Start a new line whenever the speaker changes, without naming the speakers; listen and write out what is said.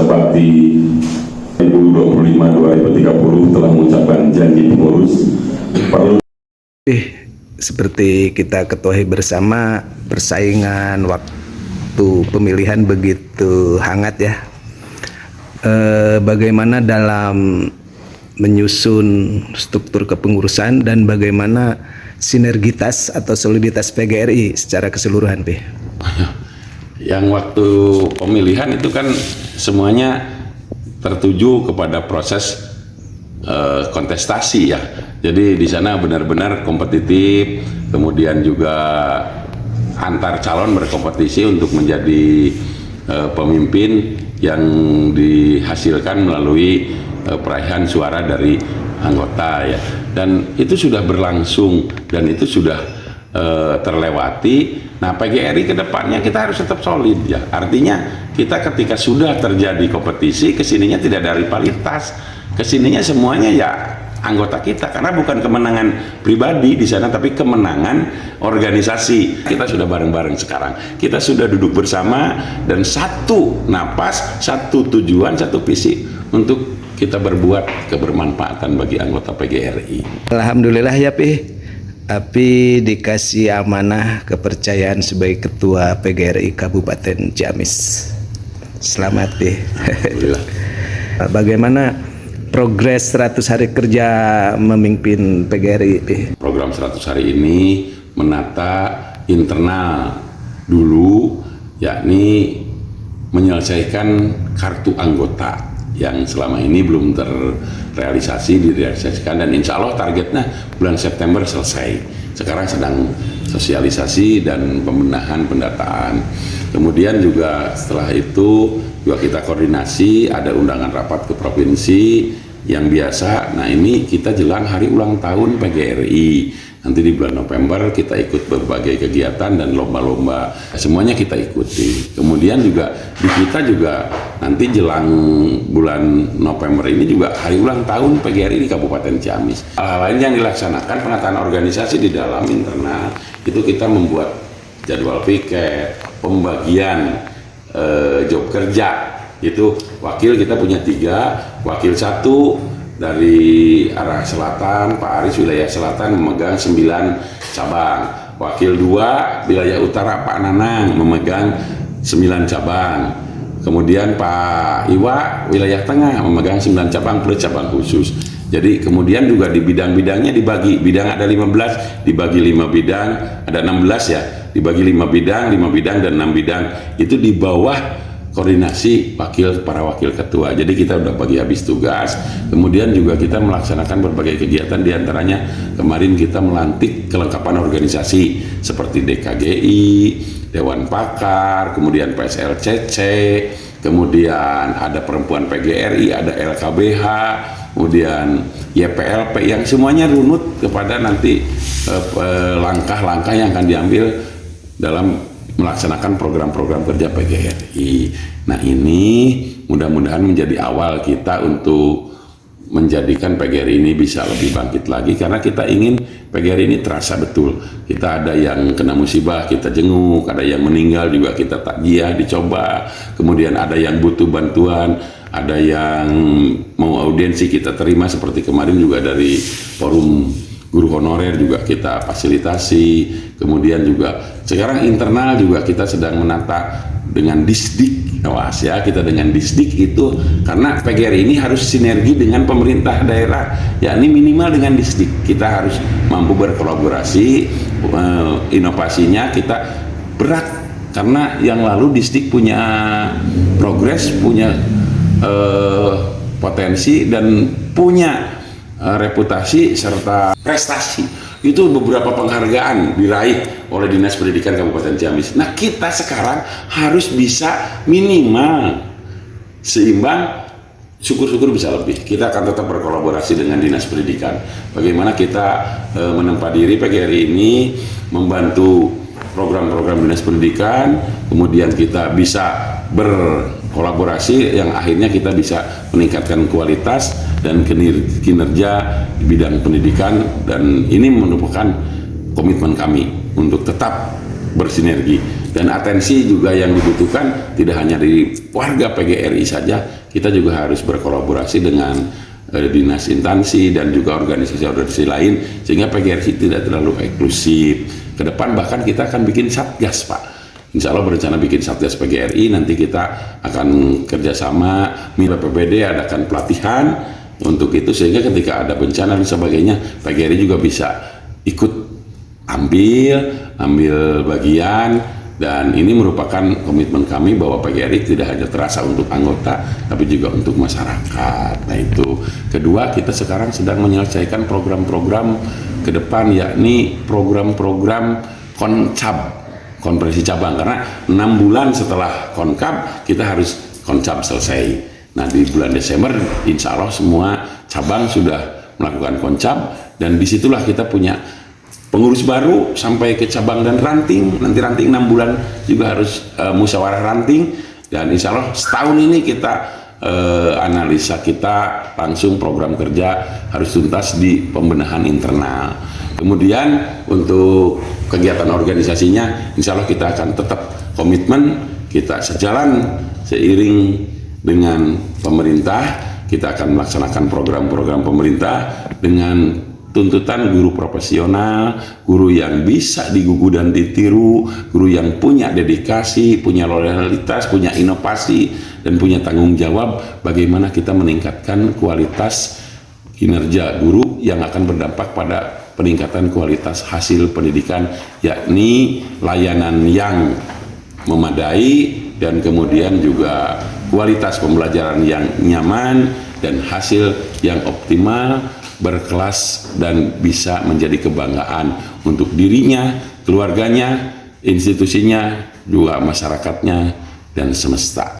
masa bakti 2025-2030 telah mengucapkan janji pengurus.
Seperti kita ketahui bersama, persaingan waktu pemilihan begitu hangat ya. Bagaimana dalam menyusun struktur kepengurusan dan bagaimana sinergitas atau soliditas PGRI secara keseluruhan, P?
Yang waktu pemilihan itu kan semuanya tertuju kepada proses kontestasi ya. Jadi di sana benar-benar kompetitif, kemudian juga antar calon berkompetisi untuk menjadi pemimpin yang dihasilkan melalui peraihan suara dari anggota ya. Dan itu sudah berlangsung dan itu sudah terlewati. Nah, PGRI ke depannya kita harus tetap solid ya. Artinya kita ketika sudah terjadi kompetisi, kesininya tidak ada rivalitas, kesininya semuanya ya anggota kita, karena bukan kemenangan pribadi di sana, tapi kemenangan organisasi. Kita sudah bareng-bareng sekarang. Kita sudah duduk bersama dan satu napas, satu tujuan, satu visi untuk kita berbuat kebermanfaatan bagi anggota PGRI.
Alhamdulillah ya, Pi. Api dikasih amanah kepercayaan sebagai Ketua PGRI Kabupaten Ciamis. Selamat, Pi.
Alhamdulillah.
Bagaimana progres 100 hari kerja memimpin PGRI, Pi?
Program 100 hari ini menata internal dulu, yakni menyelesaikan kartu anggota yang selama ini belum direalisasikan, dan insya Allah targetnya bulan September selesai. Sekarang sedang sosialisasi dan pembenahan pendataan. Kemudian juga setelah itu juga kita koordinasi, ada undangan rapat ke provinsi yang biasa. Nah, ini kita jelang hari ulang tahun PGRI. Nanti di bulan November kita ikut berbagai kegiatan dan lomba-lomba, semuanya kita ikuti. Kemudian juga di kita juga nanti jelang bulan November ini juga hari ulang tahun PGRI di Kabupaten Ciamis. Hal lain yang dilaksanakan penataan organisasi di dalam internal itu kita membuat jadwal piket, pembagian job kerja. Itu wakil kita punya 3, wakil 1 dari arah selatan, Pak Aris wilayah selatan memegang 9 cabang. Wakil 2 wilayah utara, Pak Nanang memegang 9 cabang. Kemudian Pak Iwa wilayah tengah memegang 9 cabang plus cabang khusus. Jadi kemudian juga di bidang-bidangnya dibagi, bidang ada 15, dibagi 5 bidang, ada 16 ya, dibagi 5 bidang dan 6 bidang. Itu di bawah koordinasi para wakil ketua. Jadi kita udah bagi habis tugas. Kemudian juga kita melaksanakan berbagai kegiatan, diantaranya kemarin kita melantik kelengkapan organisasi seperti DKGI, Dewan Pakar, kemudian PSLCC, kemudian ada perempuan PGRI, ada LKBH, kemudian YPLP, yang semuanya runut kepada nanti langkah-langkah yang akan diambil dalam melaksanakan program-program kerja PGRI. Nah, ini mudah-mudahan menjadi awal kita untuk menjadikan PGRI ini bisa lebih bangkit lagi, karena kita ingin PGRI ini terasa betul. Kita ada yang kena musibah, kita jenguk, ada yang meninggal juga kita takziah, dicoba. Kemudian ada yang butuh bantuan, ada yang mau audiensi kita terima, seperti kemarin juga dari forum guru honorer juga kita fasilitasi. Kemudian juga sekarang internal juga kita sedang menata dengan Disdik. Awas ya, kita dengan Disdik itu karena PGRI ini harus sinergi dengan pemerintah daerah, yakni minimal dengan Disdik. Kita harus mampu berkolaborasi, inovasinya kita berat, karena yang lalu Disdik punya progres, punya potensi, dan punya reputasi serta prestasi. Itu beberapa penghargaan diraih oleh Dinas Pendidikan Kabupaten Ciamis. Nah, kita sekarang harus bisa minimal seimbang, syukur-syukur bisa lebih. Kita akan tetap berkolaborasi dengan Dinas Pendidikan. Bagaimana kita menempa diri PGRI ini membantu program-program Dinas Pendidikan, kemudian kita bisa berkolaborasi yang akhirnya kita bisa meningkatkan kualitas dan kinerja di bidang pendidikan. Dan ini merupakan komitmen kami untuk tetap bersinergi. Dan atensi juga yang dibutuhkan tidak hanya dari warga PGRI saja, kita juga harus berkolaborasi dengan dinas instansi dan juga organisasi-organisasi lain, sehingga PGRI tidak terlalu eksklusif. Ke depan bahkan kita akan bikin satgas, Pak. Insya Allah berencana bikin satgas PGRI, nanti kita akan kerjasama, BPBD adakan pelatihan untuk itu, sehingga ketika ada bencana dan sebagainya, PGRI juga bisa ikut ambil bagian. Dan ini merupakan komitmen kami bahwa PGRI tidak hanya terasa untuk anggota, tapi juga untuk masyarakat. Nah itu. Kedua, kita sekarang sedang menyelesaikan program-program ke depan, yakni program-program konferensi cabang. Karena 6 bulan setelah konkab, kita harus koncab selesai. Nah di bulan Desember, insya Allah semua cabang sudah melakukan koncab, dan disitulah kita punya pengurus baru sampai ke cabang dan ranting. Nanti ranting 6 bulan juga harus musyawarah ranting, dan insya Allah setahun ini kita analisa kita langsung program kerja harus tuntas di pembenahan internal. Kemudian untuk kegiatan organisasinya insya Allah kita akan tetap komitmen, kita sejalan seiring dengan pemerintah, kita akan melaksanakan program-program pemerintah dengan tuntutan guru profesional, guru yang bisa digugu dan ditiru, guru yang punya dedikasi, punya loyalitas, punya inovasi, dan punya tanggung jawab bagaimana kita meningkatkan kualitas kinerja guru yang akan berdampak pada peningkatan kualitas hasil pendidikan, yakni layanan yang memadai dan kemudian juga kualitas pembelajaran yang nyaman dan hasil yang optimal, berkelas, dan bisa menjadi kebanggaan untuk dirinya, keluarganya, institusinya, juga masyarakatnya, dan semesta.